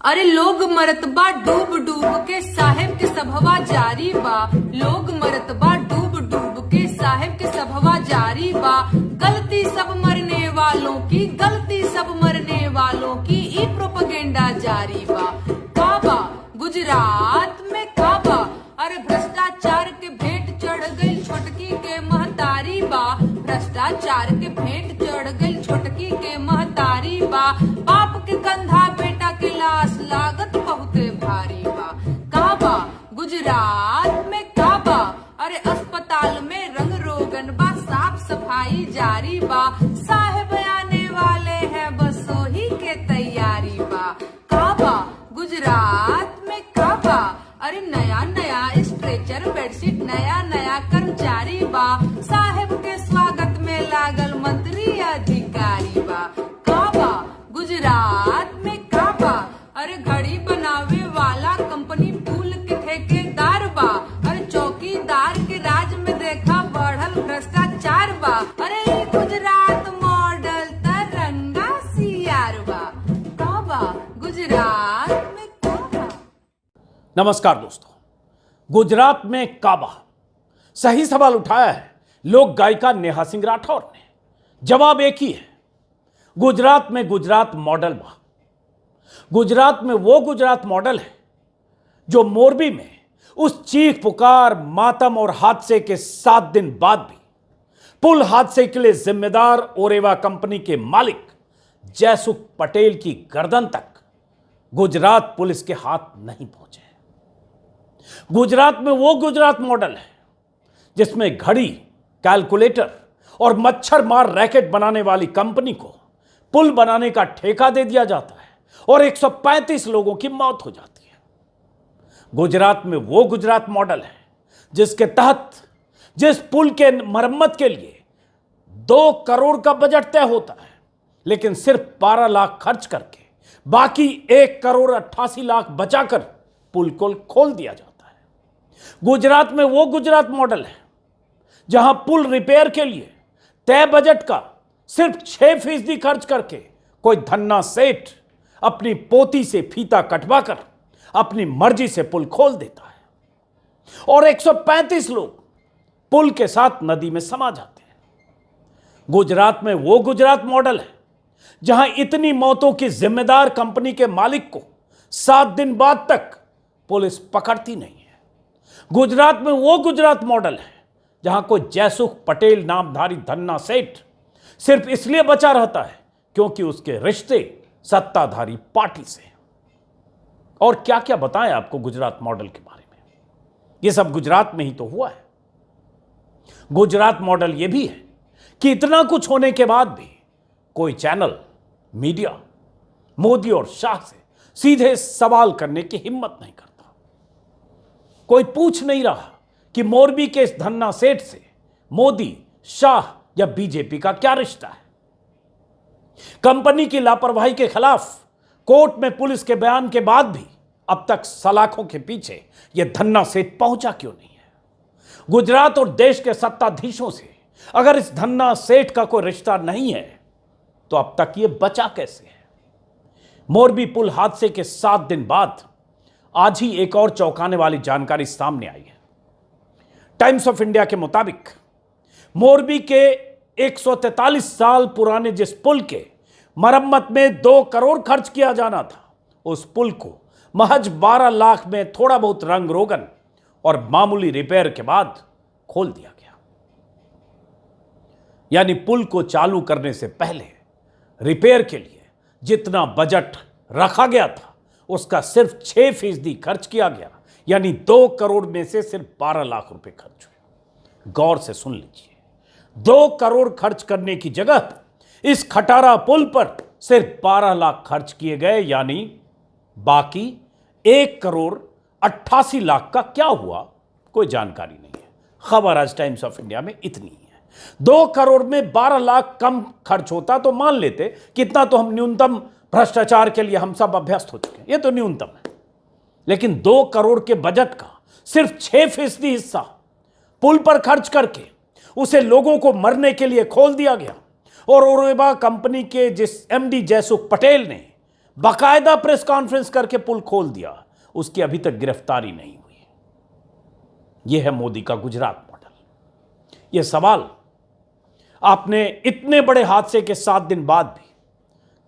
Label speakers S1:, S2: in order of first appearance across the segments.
S1: अरे लोग मरतबा डूब डूब के साहेब के सभवा जारी बा। लोग मरतबा डूब डूब के साहेब के सभवा जारी बा। गलती सब मरने वालों की, गलती सब मरने वालों की, ई प्रोपगेंडा जारी बा। काबा गुजरात में काबा, अरे भ्रष्टाचार के भेंट चढ़ गई छोटकी के महतारी बा। भ्रष्टाचार के भेंट चढ़ गई छोटकी के महतारी बा। बाप के कंधा बेटा के लाश लागत बहुते भारी बा। काबा गुजरात में काबा, अरे अस्पताल में रंग रोगन बा, साफ सफाई जारी बा। साहेब आने वाले हैं बस वही के तैयारी बा। काबा गुजरात में काबा, अरे नया नया स्ट्रेचर बेडशीट, नया नया कर्मचारी बा। साहेब के स्वागत में लागल मंत्री अधिकारी बा। काबा गुजरात में काबा, अरे घड़ी बनावे वाला कंपनी पुल के ठेकेदार बा। अरे चौकीदार के राज में देखा बढ़ल भ्रष्टाचार बा। अरे गुजरात मॉडल तरंगा सियार बा। काबा गुजरात में काबा।
S2: नमस्कार दोस्तों, गुजरात में काबा सही सवाल उठाया है लोक गायिका नेहा सिंह राठौर ने। जवाब एक ही है, गुजरात में गुजरात मॉडल बा। गुजरात में वो गुजरात मॉडल है जो मोरबी में उस चीख पुकार, मातम और हादसे के 7 दिन बाद भी पुल हादसे के लिए जिम्मेदार ओरेवा कंपनी के मालिक जयसुख पटेल की गर्दन तक गुजरात पुलिस के हाथ नहीं पहुंचे। गुजरात में वो गुजरात मॉडल है जिसमें घड़ी, कैलकुलेटर और मच्छर मार रैकेट बनाने वाली कंपनी को पुल बनाने का ठेका दे दिया जाता है और 135 लोगों की मौत हो जाती है। गुजरात में वो गुजरात मॉडल है जिसके तहत जिस पुल के मरम्मत के लिए 2 करोड़ का बजट तय होता है, लेकिन सिर्फ 12 लाख खर्च करके बाकी 1 करोड़ 88 लाख बचाकर पुल को खोल दिया जाता है। गुजरात में वो गुजरात मॉडल है जहां पुल रिपेयर के लिए तय बजट का सिर्फ 6% खर्च करके कोई धन्ना सेठ अपनी पोती से फीता कटवाकर अपनी मर्जी से पुल खोल देता है और 135 लोग पुल के साथ नदी में समा जाते हैं। गुजरात में वो गुजरात मॉडल है जहां इतनी मौतों की जिम्मेदार कंपनी के मालिक को 7 दिन बाद तक पुलिस पकड़ती नहीं है। गुजरात में वो गुजरात मॉडल है जहां कोई जयसुख पटेल नामधारी धन्ना सेठ सिर्फ इसलिए बचा रहता है क्योंकि उसके रिश्ते सत्ताधारी पार्टी से। और क्या क्या बताएं आपको गुजरात मॉडल के बारे में, यह सब गुजरात में ही तो हुआ है। गुजरात मॉडल यह भी है कि इतना कुछ होने के बाद भी कोई चैनल, मीडिया मोदी और शाह से सीधे सवाल करने की हिम्मत नहीं करता। कोई पूछ नहीं रहा कि मोरबी के इस धन्ना सेठ से मोदी, शाह या बीजेपी का क्या रिश्ता है। कंपनी की लापरवाही के खिलाफ कोर्ट में पुलिस के बयान के बाद भी अब तक सलाखों के पीछे यह धन्ना सेठ पहुंचा क्यों नहीं है। गुजरात और देश के सत्ताधीशों से अगर इस धन्ना सेठ का कोई रिश्ता नहीं है तो अब तक यह बचा कैसे है। मोरबी पुल हादसे के 7 दिन बाद आज ही एक और चौंकाने वाली जानकारी सामने आई है। टाइम्स ऑफ इंडिया के मुताबिक मोरबी के 143 साल पुराने जिस पुल के मरम्मत में 2 करोड़ खर्च किया जाना था, उस पुल को महज 12 लाख में थोड़ा बहुत रंग रोगन और मामूली रिपेयर के बाद खोल दिया गया। यानी पुल को चालू करने से पहले रिपेयर के लिए जितना बजट रखा गया था उसका सिर्फ 6% खर्च किया गया, यानी 2 करोड़ में से सिर्फ 12 लाख रुपए खर्च हुए। गौर से सुन लीजिए, 2 करोड़ खर्च करने की जगह इस खटारा पुल पर सिर्फ 12 लाख खर्च किए गए, यानी बाकी 1 करोड़ 88 लाख का क्या हुआ कोई जानकारी नहीं है। खबर आज टाइम्स ऑफ इंडिया में इतनी ही है। 2 करोड़ में 12 लाख कम खर्च होता तो मान लेते कितना, तो हम न्यूनतम भ्रष्टाचार के लिए हम सब अभ्यस्त हो चुके हैं, ये तो न्यूनतम है। लेकिन 2 करोड़ के बजट का सिर्फ 6% हिस्सा पुल पर खर्च करके उसे लोगों को मरने के लिए खोल दिया गया और ओरेवा कंपनी के जिस एमडी जयसुख पटेल ने बाकायदा प्रेस कॉन्फ्रेंस करके पुल खोल दिया, उसकी अभी तक गिरफ्तारी नहीं हुई। यह है मोदी का गुजरात मॉडल। यह सवाल आपने इतने बड़े हादसे के 7 दिन बाद भी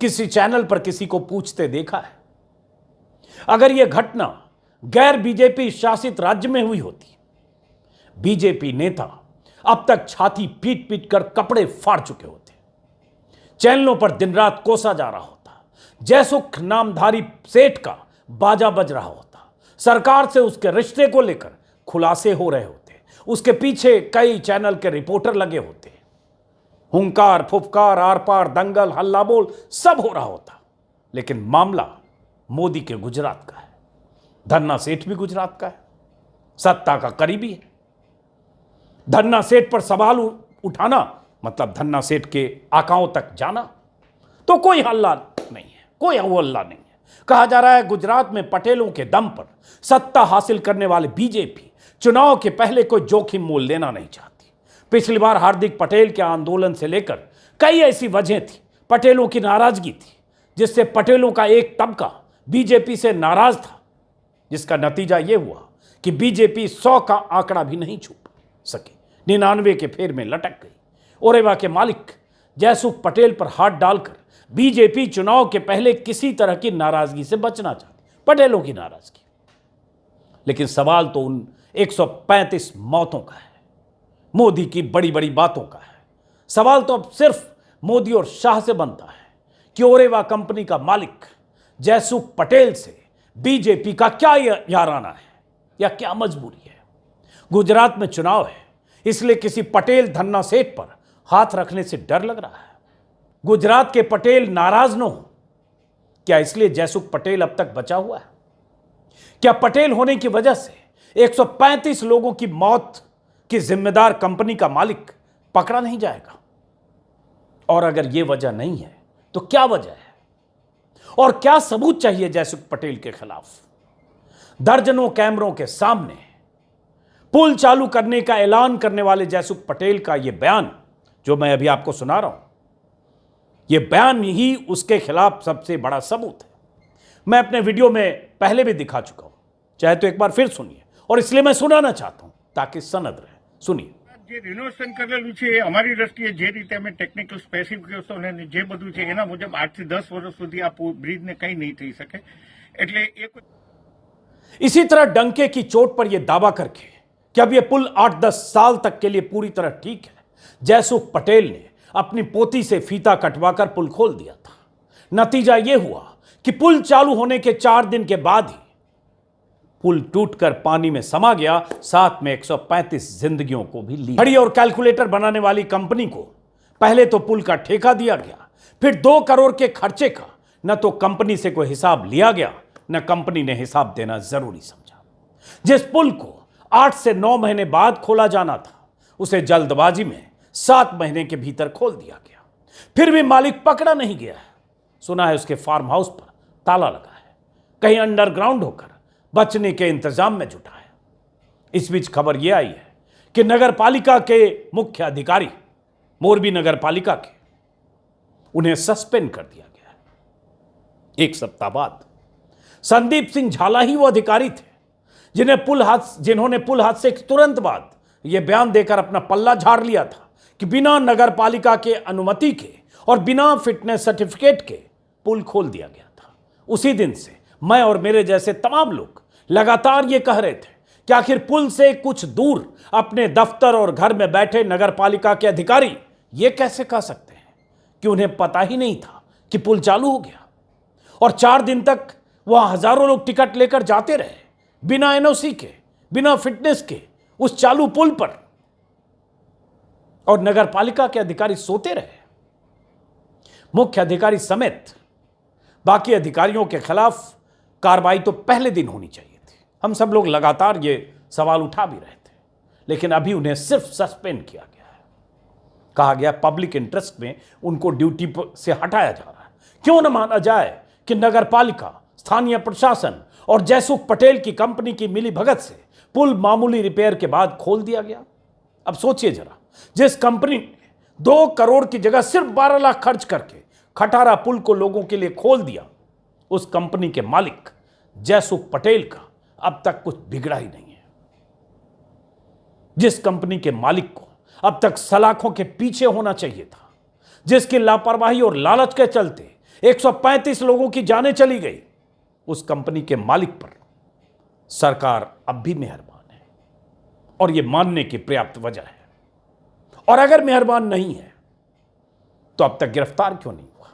S2: किसी चैनल पर किसी को पूछते देखा है? अगर यह घटना गैर बीजेपी शासित राज्य में हुई होती, बीजेपी नेता अब तक छाती पीट पीट कर कपड़े फाड़ चुके होते, चैनलों पर दिन रात कोसा जा रहा होता, जयसुख नामधारी सेठ का बाजा बज रहा होता, सरकार से उसके रिश्ते को लेकर खुलासे हो रहे होते, उसके पीछे कई चैनल के रिपोर्टर लगे होते, हुंकार फुफकार आर पार दंगल हल्ला बोल सब हो रहा होता। लेकिन मामला मोदी के गुजरात का है। धन्ना सेठ भी गुजरात का है, सत्ता का करीबी है। धन्ना सेठ पर सवाल उठाना मतलब धन्ना सेठ के आकाओं तक जाना। तो कोई हल्ला नहीं है, कोई हल्ला नहीं है। कहा जा रहा है गुजरात में पटेलों के दम पर सत्ता हासिल करने वाले बीजेपी चुनाव के पहले कोई जोखिम मोल लेना नहीं चाहती। पिछली बार हार्दिक पटेल के आंदोलन से लेकर कई ऐसी वजह थी, पटेलों की नाराजगी थी, जिससे पटेलों का एक तबका बीजेपी से नाराज था, जिसका नतीजा यह हुआ कि बीजेपी 100 का आंकड़ा भी नहीं छू सकी, 99 के फेर में लटक गई। ओरेवा के मालिक जयसुख पटेल पर हाथ डालकर बीजेपी चुनाव के पहले किसी तरह की नाराजगी से बचना चाहती, पटेलों की नाराजगी। लेकिन सवाल तो उन 135 मौतों का है, मोदी की बड़ी बड़ी बातों का है। सवाल तो अब सिर्फ मोदी और शाह से बनता है कि ओरेवा कंपनी का मालिक जयसुख पटेल से बीजेपी का क्या याराना है या क्या मजबूरी है। गुजरात में चुनाव है, इसलिए किसी पटेल धन्ना सेठ पर हाथ रखने से डर लग रहा है। गुजरात के पटेल नाराज न हो, क्या इसलिए जयसुख पटेल अब तक बचा हुआ है? क्या पटेल होने की वजह से 135 लोगों की मौत की जिम्मेदार कंपनी का मालिक पकड़ा नहीं जाएगा? और अगर यह वजह नहीं है तो क्या वजह है? और क्या सबूत चाहिए जयसुख पटेल के खिलाफ? दर्जनों कैमरों के सामने पुल चालू करने का ऐलान करने वाले जयसुख पटेल का यह बयान जो मैं अभी आपको सुना रहा हूं, यह बयान ही उसके खिलाफ सबसे बड़ा सबूत है। मैं अपने वीडियो में पहले भी दिखा चुका हूं, चाहे तो एक बार फिर सुनिए, और इसलिए मैं सुनाना चाहता हूं ताकि सनद रहे। सुनिए।
S3: જે રિનોવેશન કરેલું છે એ અમારી દ્રષ્ટિએ જે રીતે અમે ટેકનિકલ સ્પેસિફિકેશન અને જે બધું છે એના મુજબ 8 થી 10 વર્ષ સુધી આ બ્રિજને કંઈ નહીં થઈ શકે, એટલે એક
S2: इसी तरह डंके की चोट पर यह दावा करके कि अब यह पुल 8-10 साल तक के लिए पूरी तरह ठीक है, जयसुख पटेल ने अपनी पोती से फीता कटवाकर पुल खोल दिया था। नतीजा यह हुआ कि पुल चालू होने के 4 दिन के बाद ही पुल टूटकर पानी में समा गया, साथ में 135 जिंदगियों को भी ली। घड़ी और कैलकुलेटर बनाने वाली कंपनी को पहले तो पुल का ठेका दिया गया, फिर 2 करोड़ के खर्चे का न तो कंपनी से कोई हिसाब लिया गया, न कंपनी ने हिसाब देना जरूरी समझा। जिस पुल को 8 से 9 महीने बाद खोला जाना था, उसे जल्दबाजी में 7 महीने के भीतर खोल दिया गया। फिर भी मालिक पकड़ा नहीं गया है। सुना है उसके फार्म हाउस पर ताला लगा है, कहीं अंडरग्राउंड होकर बचने के इंतजाम में जुटा है। इस बीच खबर यह आई है कि नगर पालिका के मुख्य अधिकारी, मोरबी नगर पालिका के, उन्हें सस्पेंड कर दिया गया है। 1 सप्ताह बाद संदीप सिंह झाला ही वो अधिकारी थे जिन्होंने पुल हादसे के तुरंत बाद यह बयान देकर अपना पल्ला झाड़ लिया था कि बिना नगर पालिका के अनुमति के और बिना फिटनेस सर्टिफिकेट के पुल खोल दिया गया था। उसी दिन से मैं और मेरे जैसे तमाम लोग लगातार ये कह रहे थे कि आखिर पुल से कुछ दूर अपने दफ्तर और घर में बैठे नगर पालिका के अधिकारी ये कैसे कह सकते हैं कि उन्हें पता ही नहीं था कि पुल चालू हो गया। और 4 दिन तक वहां हजारों लोग टिकट लेकर जाते रहे, बिना एनओसी के, बिना फिटनेस के, उस चालू पुल पर, और नगर पालिका के अधिकारी सोते रहे। मुख्य अधिकारी समेत बाकी अधिकारियों के खिलाफ कार्रवाई तो पहले दिन होनी चाहिए थी। हम सब लोग लगातार ये सवाल उठा भी रहे थे, लेकिन अभी उन्हें सिर्फ सस्पेंड किया गया है। कहा गया पब्लिक इंटरेस्ट में उनको ड्यूटी से हटाया जा रहा है। क्यों न माना जाए कि नगर पालिका, स्थानीय प्रशासन और जयसुख पटेल की कंपनी की मिली भगत से पुल मामूली रिपेयर के बाद खोल दिया गया। अब सोचिए जरा, जिस कंपनी ने 2 करोड़ की जगह सिर्फ 12 लाख खर्च करके खटारा पुल को लोगों के लिए खोल दिया, उस कंपनी के मालिक जयसुख पटेल का अब तक कुछ बिगड़ा ही नहीं है। जिस कंपनी के मालिक को अब तक सलाखों के पीछे होना चाहिए था, जिसकी लापरवाही और लालच के चलते 135 लोगों की जानें चली गई, उस कंपनी के मालिक पर सरकार अब भी मेहरबान है और यह मानने की पर्याप्त वजह है। और अगर मेहरबान नहीं है तो अब तक गिरफ्तार क्यों नहीं हुआ?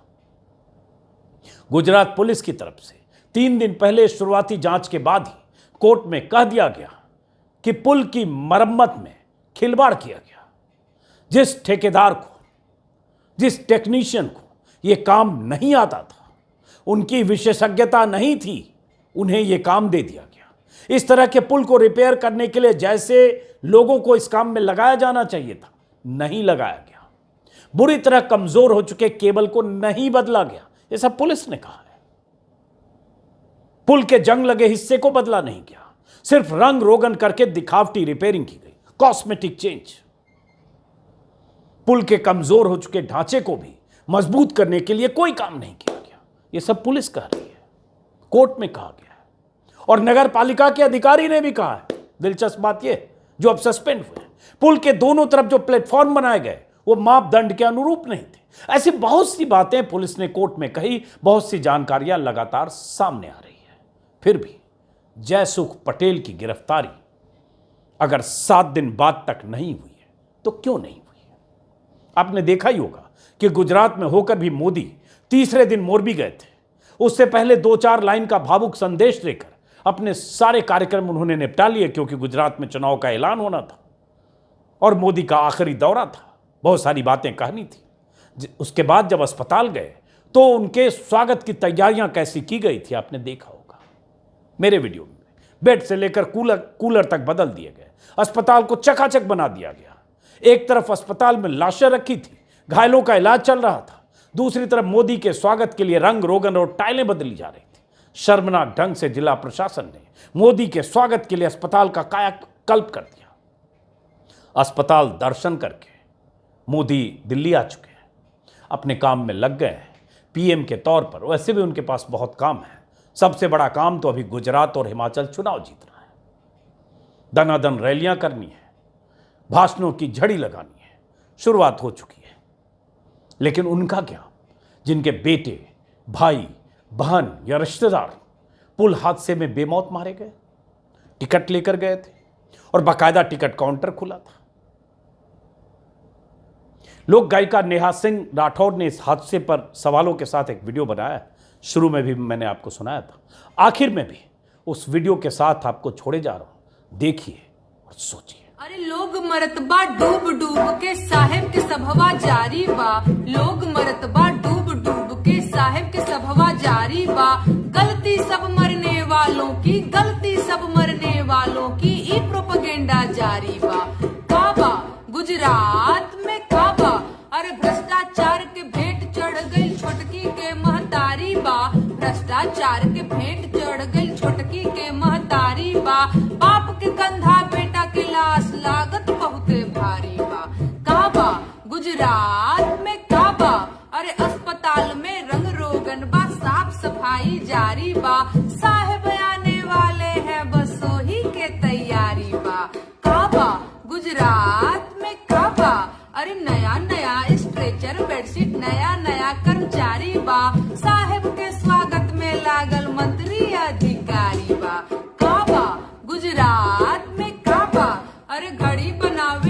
S2: गुजरात पुलिस की तरफ से 3 दिन पहले शुरुआती जांच के बाद ही कोर्ट में कह दिया गया कि पुल की मरम्मत में खिलवाड़ किया गया। जिस ठेकेदार को, जिस टेक्नीशियन को यह काम नहीं आता था, उनकी विशेषज्ञता नहीं थी, उन्हें यह काम दे दिया गया। इस तरह के पुल को रिपेयर करने के लिए जैसे लोगों को इस काम में लगाया जाना चाहिए था, नहीं लगाया गया। बुरी तरह कमजोर हो चुके केबल को नहीं बदला गया, ये सब पुलिस ने कहा है। पुल के जंग लगे हिस्से को बदला नहीं गया, सिर्फ रंग रोगन करके दिखावटी रिपेयरिंग की गई, कॉस्मेटिक चेंज। पुल के कमजोर हो चुके ढांचे को भी मजबूत करने के लिए कोई काम नहीं किया गया, ये सब पुलिस कह रही है, कोर्ट में कहा गया है। और नगर पालिका के अधिकारी ने भी कहा है। दिलचस्प बात यह, जो अब सस्पेंड हुए, पुल के दोनों तरफ जो प्लेटफॉर्म बनाए गए वो मापदंड के अनुरूप नहीं थे। ऐसी बहुत सी बातें पुलिस ने कोर्ट में कही, बहुत सी जानकारियां लगातार सामने आ रही है। फिर भी जयसुख पटेल की गिरफ्तारी अगर 7 दिन बाद तक नहीं हुई है तो क्यों नहीं हुई है? आपने देखा ही होगा कि गुजरात में होकर भी मोदी तीसरे दिन मोरबी गए थे। उससे पहले 2-4 लाइन का भावुक संदेश देकर अपने सारे कार्यक्रम उन्होंने निपटा लिए, क्योंकि गुजरात में चुनाव का ऐलान होना था और मोदी का आखिरी दौरा था, बहुत सारी बातें कहनी थी। उसके बाद जब अस्पताल गए तो उनके स्वागत की तैयारियां कैसी की गई थी आपने देखा होगा मेरे वीडियो में। बेड से लेकर कूलर तक बदल दिए गए, अस्पताल को चकाचक बना दिया गया। एक तरफ अस्पताल में लाशें रखी थी, घायलों का इलाज चल रहा था, दूसरी तरफ मोदी के स्वागत के लिए रंग रोगन और टाइलें बदली जा रही थी। शर्मनाक ढंग से जिला प्रशासन ने मोदी के स्वागत के लिए अस्पताल का कायाकल्प कर दिया। अस्पताल दर्शन करके मोदी दिल्ली आ चुके हैं, अपने काम में लग गए हैं। पीएम के तौर पर वैसे भी उनके पास बहुत काम है। सबसे बड़ा काम तो अभी गुजरात और हिमाचल चुनाव जीतना है। दनादन रैलियां करनी है, भाषणों की झड़ी लगानी है, शुरुआत हो चुकी है। लेकिन उनका क्या, जिनके बेटे, भाई, बहन या रिश्तेदार पुल हादसे में बेमौत मारे गए, टिकट लेकर गए थे और बाकायदा टिकट काउंटर खुला था। लोक गायिका नेहा सिंह राठौर ने इस हादसे पर सवालों के साथ एक वीडियो बनाया है। शुरू में भी मैंने आपको सुनाया था, आखिर में भी उस वीडियो के साथ आपको छोड़े जा रहा हूं, देखिए और सोचिए।
S1: अरे लोग मरतबा डूब डूब के साहेब के सभवा जारी बा, लोग मरतबा डूब डूब के साहेब के सभवा जारी बा। गलती सब मरने वालों की, गलती सब मरने वालों की, ई प्रोपेगेंडा जारी बा। काबा गुजरात में काबा, अरे भ्रष्टाचार के भेंट चढ़ गई छोटकी के महतारी बा, भ्रष्टाचार के भेंट चढ़ गई छोटकी के महतारी बा। बाप के कंधा बेटा के लाश लागत बहुते भारी बा। काबा गुजरात में काबा, अरे अस्पताल में रंग रोगन बा, साफ सफाई जारी बा। साहेब आने वाले हैं बस वही के तैयारी बा। काबा गुजरात में काबा, अरे नया नया स्ट्रेचर बेडशीट, नया नया कर्मचारी बा। साहेब के स्वागत में लागल मंत्री अधिकारी बा। काबा गुजरात में काबा, अरे घड़ी बनावे